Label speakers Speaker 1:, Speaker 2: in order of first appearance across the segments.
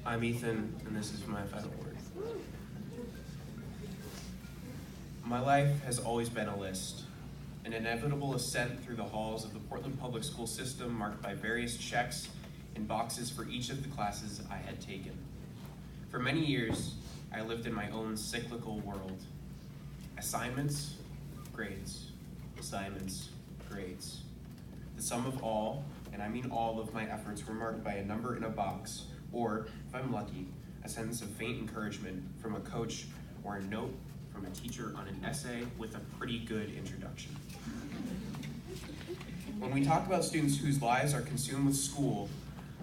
Speaker 1: I'm Ethan, and this is my final word. My life has always been a list, an inevitable ascent through the halls of the Portland Public School system marked by various checks and boxes for each of the classes I had taken. For many years, I lived in my own cyclical world. Assignments, grades, assignments, grades. The sum of all, and I mean all of my efforts, were marked by a number in a box, or, if I'm lucky, a sentence of faint encouragement from a coach or a note from a teacher on an essay with a pretty good introduction. When we talk about students whose lives are consumed with school,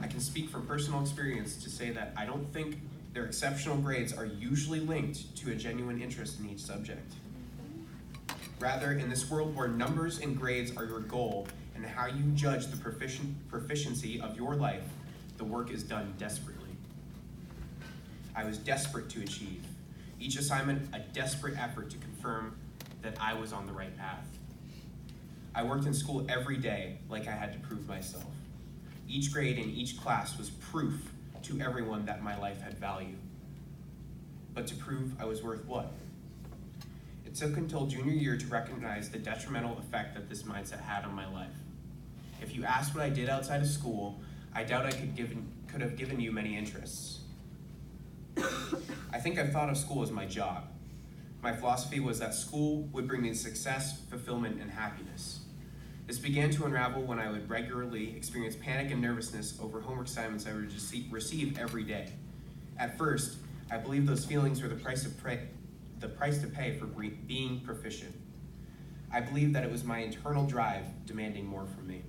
Speaker 1: I can speak from personal experience to say that I don't think their exceptional grades are usually linked to a genuine interest in each subject. Rather, in this world where numbers and grades are your goal and how you judge the proficiency of your life, the work is done desperately. I was desperate to achieve. Each assignment a desperate effort to confirm that I was on the right path. I worked in school every day like I had to prove myself. Each grade in each class was proof to everyone that my life had value. But to prove I was worth what? It took until junior year to recognize the detrimental effect that this mindset had on my life. If you asked what I did outside of school, I doubt I could have given you many interests. I think I thought of school as my job. My philosophy was that school would bring me success, fulfillment, and happiness. This began to unravel when I would regularly experience panic and nervousness over homework assignments I would receive every day. At first, I believed those feelings were the price to pay for being proficient. I believed that it was my internal drive demanding more from me.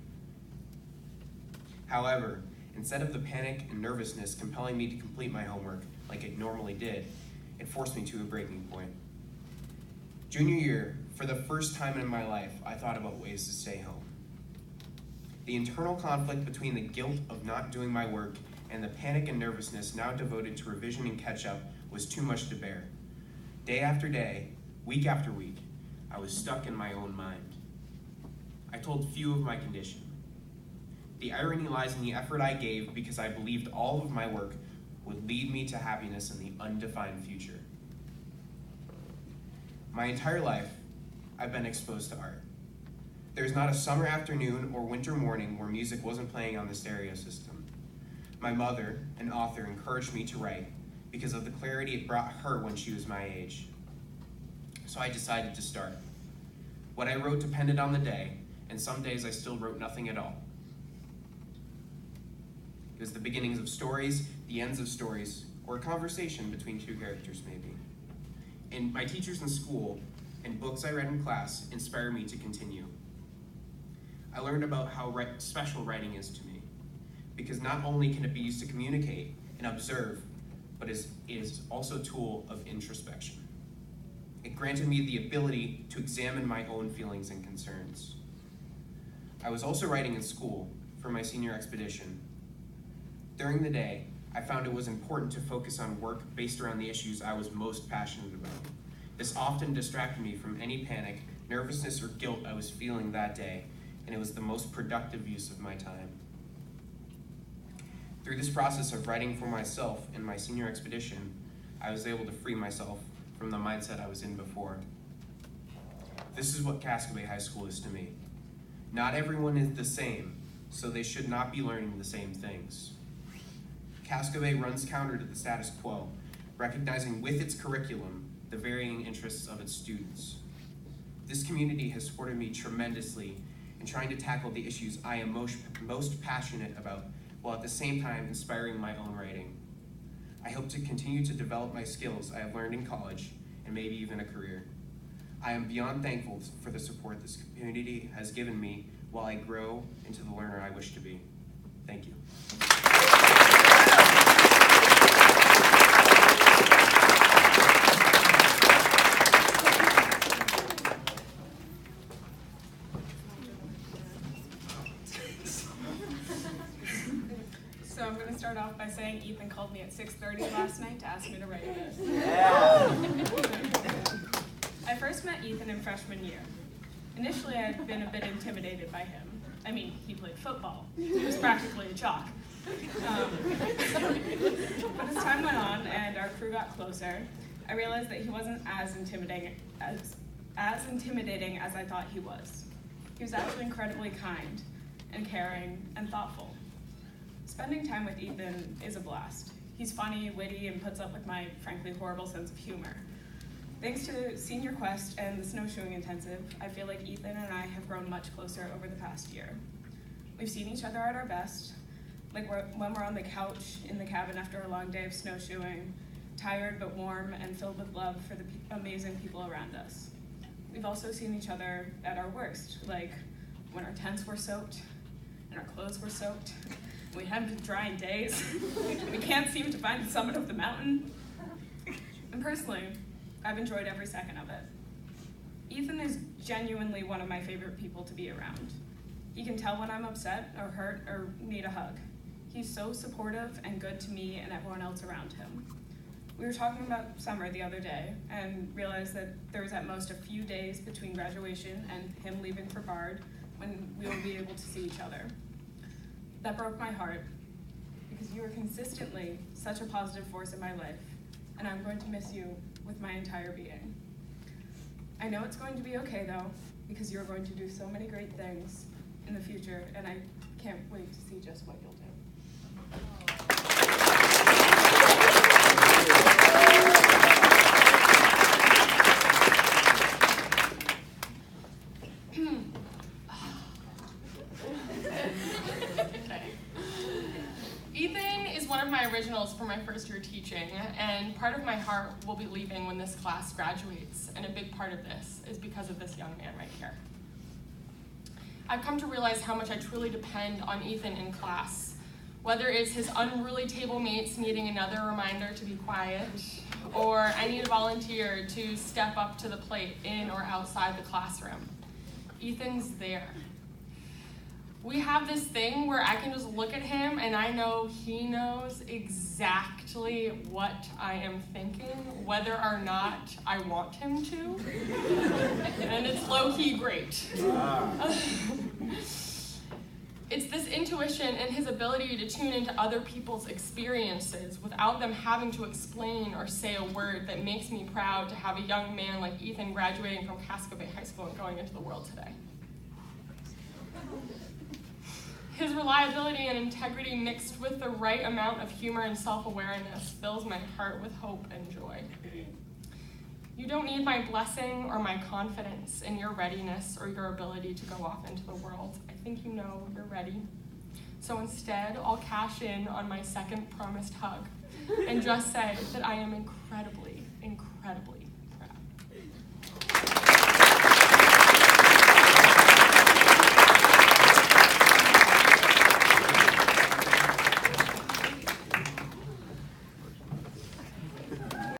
Speaker 1: However, instead of the panic and nervousness compelling me to complete my homework like it normally did, it forced me to a breaking point. Junior year, for the first time in my life, I thought about ways to stay home. The internal conflict between the guilt of not doing my work and the panic and nervousness now devoted to revision and catch-up was too much to bear. Day after day, week after week, I was stuck in my own mind. I told few of my condition. The irony lies in the effort I gave because I believed all of my work would lead me to happiness in the undefined future. My entire life, I've been exposed to art. There's not a summer afternoon or winter morning where music wasn't playing on the stereo system. My mother, an author, encouraged me to write because of the clarity it brought her when she was my age. So I decided to start. What I wrote depended on the day, and some days I still wrote nothing at all. It was the beginnings of stories, the ends of stories, or a conversation between two characters maybe. And my teachers in school and books I read in class inspired me to continue. I learned about how special writing is to me, because not only can it be used to communicate and observe, but it is also a tool of introspection. It granted me the ability to examine my own feelings and concerns. I was also writing in school for my senior expedition. During the day, I found it was important to focus on work based around the issues I was most passionate about. This often distracted me from any panic, nervousness, or guilt I was feeling that day, and it was the most productive use of my time. Through this process of writing for myself in my senior expedition, I was able to free myself from the mindset I was in before. This is what Casco Bay High School is to me. Not everyone is the same, so they should not be learning the same things. Casco Bay runs counter to the status quo, recognizing with its curriculum the varying interests of its students. This community has supported me tremendously in trying to tackle the issues I am most passionate about, while at the same time inspiring my own writing. I hope to continue to develop my skills I have learned in college, and maybe even a career. I am beyond thankful for the support this community has given me while I grow into the learner I wish to be. Thank you.
Speaker 2: So I'm going to start off by saying Ethan called me at 6:30 last night to ask me to write this.
Speaker 3: Yeah.
Speaker 2: I first met Ethan in freshman year. Initially, I had been a bit intimidated by him. I mean, he played football. He was practically a jock. But as time went on and our crew got closer, I realized that he wasn't as intimidating as I thought he was. He was actually incredibly kind and caring and thoughtful. Spending time with Ethan is a blast. He's funny, witty, and puts up with my frankly horrible sense of humor. Thanks to Senior Quest and the snowshoeing intensive, I feel like Ethan and I have grown much closer over the past year. We've seen each other at our best, like when we're on the couch in the cabin after a long day of snowshoeing, tired but warm and filled with love for the amazing people around us. We've also seen each other at our worst, like when our tents were soaked and our clothes were soaked. We haven't been drying days. We can't seem to find the summit of the mountain. And personally, I've enjoyed every second of it. Ethan is genuinely one of my favorite people to be around. He can tell when I'm upset or hurt or need a hug. He's so supportive and good to me and everyone else around him. We were talking about summer the other day and realized that there was at most a few days between graduation and him leaving for Bard when we will be able to see each other. That broke my heart because you were consistently such a positive force in my life, and I'm going to miss you with my entire being. I know it's going to be okay though, because you're going to do so many great things in the future, and I can't wait to see just what you'll do.
Speaker 3: Ethan is one of my originals for my first year teaching, and part of my heart will be leaving when this class graduates, and a big part of this is because of this young man right here. I've come to realize how much I truly depend on Ethan in class, whether it's his unruly table mates needing another reminder to be quiet, or I need a volunteer to step up to the plate in or outside the classroom. Ethan's there. We have this thing where I can just look at him and I know he knows exactly what I am thinking, whether or not I want him to. And it's low-key great. It's this intuition and his ability to tune into other people's experiences without them having to explain or say a word that makes me proud to have a young man like Ethan graduating from Casco Bay High School and going into the world today. His reliability and integrity mixed with the right amount of humor and self-awareness fills my heart with hope and joy. You don't need my blessing or my confidence in your readiness or your ability to go off into the world. I think you know you're ready. So instead, I'll cash in on my second promised hug and just say that I am incredibly, incredibly